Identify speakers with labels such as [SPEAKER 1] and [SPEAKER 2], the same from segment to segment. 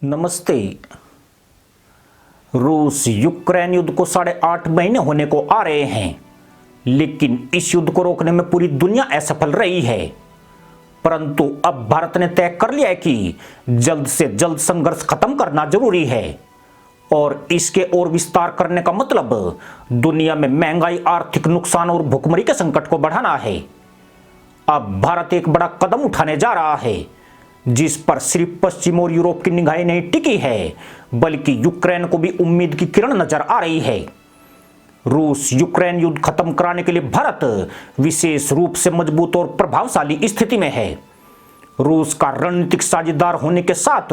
[SPEAKER 1] नमस्ते। रूस यूक्रेन युद्ध को 8.5 महीने होने को आ रहे हैं, लेकिन इस युद्ध को रोकने में पूरी दुनिया असफल रही है। परंतु अब भारत ने तय कर लिया है कि जल्द से जल्द संघर्ष खत्म करना जरूरी है और इसके और विस्तार करने का मतलब दुनिया में महंगाई, आर्थिक नुकसान और भुखमरी के संकट को बढ़ाना है। अब भारत एक बड़ा कदम उठाने जा रहा है, जिस पर सिर्फ पश्चिम और यूरोप की निगाहें नहीं टिकी है, बल्कि यूक्रेन को भी उम्मीद की किरण नजर आ रही है। रूस यूक्रेन युद्ध खत्म कराने के लिए भारत विशेष रूप से मजबूत और प्रभावशाली स्थिति में है। रूस का रणनीतिक साझेदार होने के साथ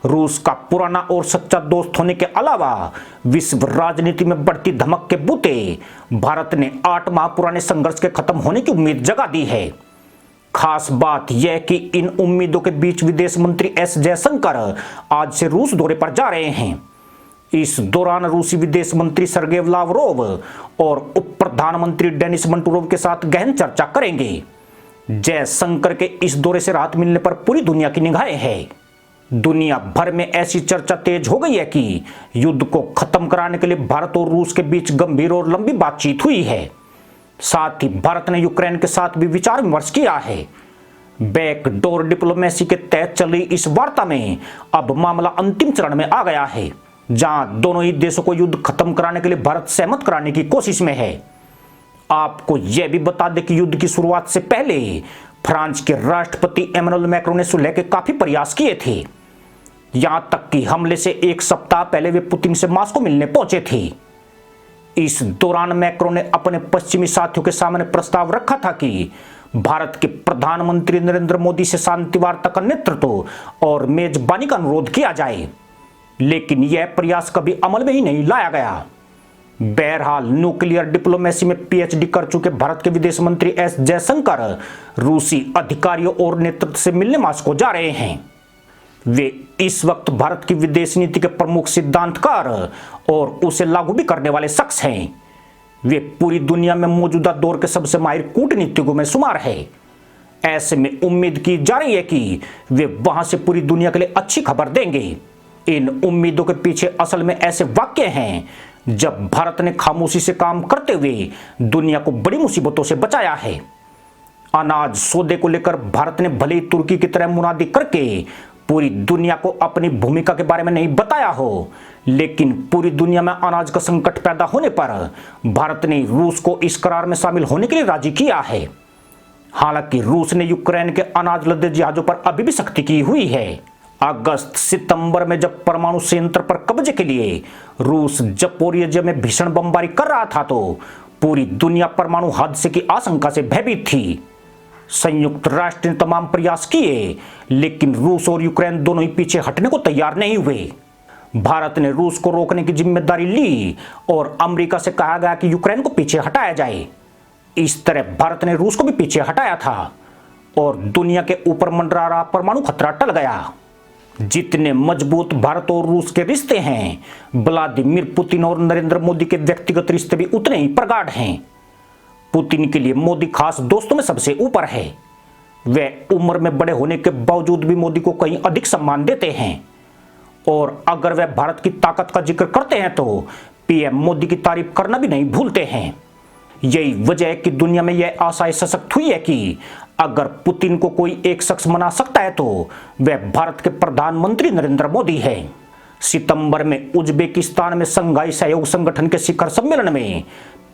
[SPEAKER 1] रूस का पुराना और सच्चा दोस्त होने के अलावा विश्व राजनीति में बढ़ती धमक के बूते भारत ने 8 माह पुराने संघर्ष के खत्म होने की उम्मीद जगा दी है। खास बात यह कि इन उम्मीदों के बीच विदेश मंत्री एस जयशंकर आज से रूस दौरे पर जा रहे हैं। इस दौरान रूसी विदेश मंत्री सर्गेई लावरोव और उप प्रधानमंत्री डेनिस मंटूरोव के साथ गहन चर्चा करेंगे। जयशंकर के इस दौरे से राहत मिलने पर पूरी दुनिया की निगाहें हैं। दुनिया भर में ऐसी चर्चा तेज हो गई है कि युद्ध को खत्म कराने के लिए भारत और रूस के बीच गंभीर और लंबी बातचीत हुई है। साथ ही भारत ने यूक्रेन के साथ भी विचार विमर्श किया है। बैकडोर डिप्लोमेसी के तहत चली इस वार्ता में अब मामला अंतिम चरण में आ गया है, जहां दोनों ही देशों को युद्ध खत्म कराने के लिए भारत सहमत कराने की कोशिश में है। आपको यह भी बता दें कि युद्ध की शुरुआत से पहले फ्रांस के राष्ट्रपति एमेनुएल मैक्रों ने सुलह के काफी प्रयास किए थे। यहां तक कि हमले से एक सप्ताह पहले वे पुतिन से मास्को मिलने पहुंचे थे। इस दौरान मैक्रों ने अपने पश्चिमी साथियों के सामने प्रस्ताव रखा था कि भारत के प्रधानमंत्री नरेंद्र मोदी से शांति वार्ता का नेतृत्व और मेजबानी का अनुरोध किया जाए, लेकिन यह प्रयास कभी अमल में ही नहीं लाया गया। बहरहाल न्यूक्लियर डिप्लोमेसी में पीएचडी कर चुके भारत के विदेश मंत्री एस जयशंकर रूसी अधिकारियों और नेतृत्व से मिलने मास्को जा रहे हैं। वे इस वक्त भारत की विदेश नीति के प्रमुख सिद्धांतकार और उसे लागू भी करने वाले शख्स हैं। वे पूरी दुनिया में मौजूदा दौर के सबसे माहिर कूटनीतिज्ञों में शुमार है। ऐसे में उम्मीद की जा रही है कि वे वहां से पूरी दुनिया के लिए अच्छी खबर देंगे। इन उम्मीदों के पीछे असल में ऐसे वाक्य हैं जब भारत ने खामोशी से काम करते हुए दुनिया को बड़ी मुसीबतों से बचाया है। अनाज सौदे को लेकर भारत ने भले ही तुर्की की तरह मुनादी करके पूरी दुनिया को अपनी भूमिका के बारे में नहीं बताया हो, लेकिन पूरी दुनिया में अनाज का संकट पैदा होने पर भारत ने रूस को इस करार में शामिल होने के लिए राजी किया है। हालांकि रूस ने यूक्रेन के अनाज लदे जहाजों पर अभी भी सख्ती की हुई है। अगस्त सितंबर में जब परमाणु संयंत्र पर कब्जे के लिए रूस जपोरियजिया में भीषण बमबारी कर रहा था, तो पूरी दुनिया परमाणु हादसे की आशंका से भयभीत थी। संयुक्त राष्ट्र ने तमाम प्रयास किए, लेकिन रूस और यूक्रेन दोनों ही पीछे हटने को तैयार नहीं हुए। भारत ने रूस को रोकने की जिम्मेदारी ली और अमेरिका से कहा गया कि यूक्रेन को पीछे हटाया जाए। इस तरह भारत ने रूस को भी पीछे हटाया था और दुनिया के ऊपर मंडरा रहा परमाणु खतरा टल गया। जितने मजबूत भारत और रूस के रिश्ते हैं, व्लादिमीर पुतिन और नरेंद्र मोदी के व्यक्तिगत रिश्ते भी उतने ही प्रगाढ़ हैं। पुतिन के लिए मोदी खास दोस्तों में सबसे ऊपर है। वे उम्र में बड़े होने के बावजूद भी मोदी को कहीं अधिक सम्मान देते हैं और अगर वे भारत की ताकत का जिक्र करते हैं तो पीएम मोदी की तारीफ करना भी नहीं भूलते हैं। यही वजह है कि दुनिया में यह आशा सशक्त हुई है कि अगर पुतिन को कोई एक शख्स मना सकता है तो वह भारत के प्रधानमंत्री नरेंद्र मोदी है। सितंबर में उज्बेकिस्तान में शंघाई सहयोग संगठन के शिखर सम्मेलन में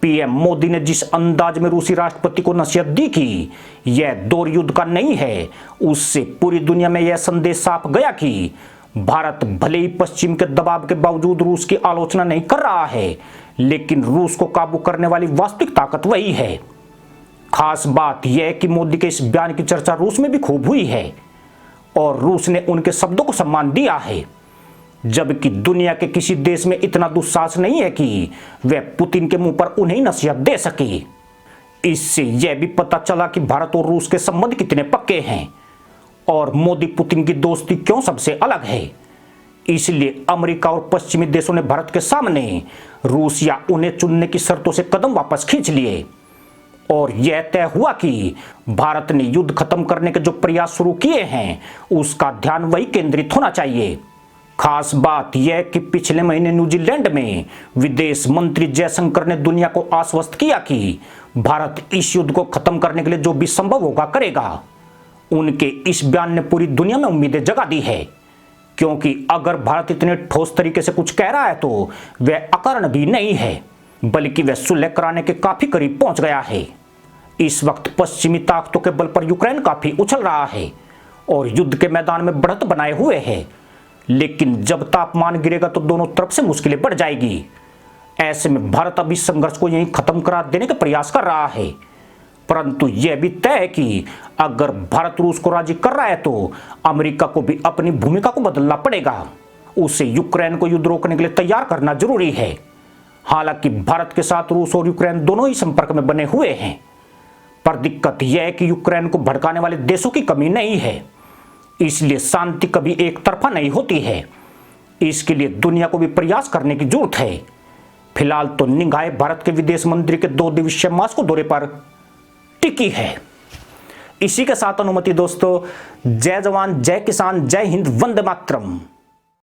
[SPEAKER 1] पीएम मोदी ने जिस अंदाज में रूसी राष्ट्रपति को नसीहत दी कि यह दौर युद्ध का नहीं है, उससे पूरी दुनिया में यह संदेश साफ गया कि भारत भले ही पश्चिम के दबाव के बावजूद रूस की आलोचना नहीं कर रहा है, लेकिन रूस को काबू करने वाली वास्तविक ताकत वही है। खास बात यह है कि मोदी के इस बयान की चर्चा रूस में भी खूब हुई है और रूस ने उनके शब्दों को सम्मान दिया है, जबकि दुनिया के किसी देश में इतना दुस्साहस नहीं है कि वह पुतिन के मुंह पर उन्हें नसीहत दे सके। इससे यह भी पता चला कि भारत और रूस के संबंध कितने पक्के हैं और मोदी पुतिन की दोस्ती क्यों सबसे अलग है। इसलिए अमेरिका और पश्चिमी देशों ने भारत के सामने रूस या उन्हें चुनने की शर्तों से कदम वापस खींच लिए और यह तय हुआ कि भारत ने युद्ध खत्म करने के जो प्रयास शुरू किए हैं उसका ध्यान वही केंद्रित होना चाहिए। खास बात यह कि पिछले महीने न्यूजीलैंड में विदेश मंत्री जयशंकर ने दुनिया को आश्वस्त किया कि भारत इस युद्ध को खत्म करने के लिए जो भी संभव होगा करेगा। उनके इस बयान ने पूरी दुनिया में उम्मीदें जगा दी है, क्योंकि अगर भारत इतने ठोस तरीके से कुछ कह रहा है तो वह अकारण भी नहीं है, बल्कि वह सुलह कराने के काफी करीब पहुंच गया है। इस वक्त पश्चिमी ताकतों के बल पर यूक्रेन काफी उछल रहा है और युद्ध के मैदान में बढ़त बनाए हुए है, लेकिन जब तापमान गिरेगा तो दोनों तरफ से मुश्किलें बढ़ जाएगी। ऐसे में भारत अभी संघर्ष को यहीं खत्म करा देने का प्रयास कर रहा है, परंतु यह भी तय है कि अगर भारत रूस को राजी कर रहा है तो अमेरिका को भी अपनी भूमिका को बदलना पड़ेगा। उसे यूक्रेन को युद्ध रोकने के लिए तैयार करना जरूरी है। हालांकि भारत के साथ रूस और यूक्रेन दोनों ही संपर्क में बने हुए हैं, पर दिक्कत यह है कि यूक्रेन को भड़काने वाले देशों की कमी नहीं है, इसलिए शांति कभी एक तरफा नहीं होती है। इसके लिए दुनिया को भी प्रयास करने की जरूरत है। फिलहाल तो निगाहें भारत के विदेश मंत्री के 2 दिवसीय मास्को दौरे पर टिकी है। इसी के साथ अनुमति दोस्तों, जय जवान जय किसान जय हिंद वंदे मातरम।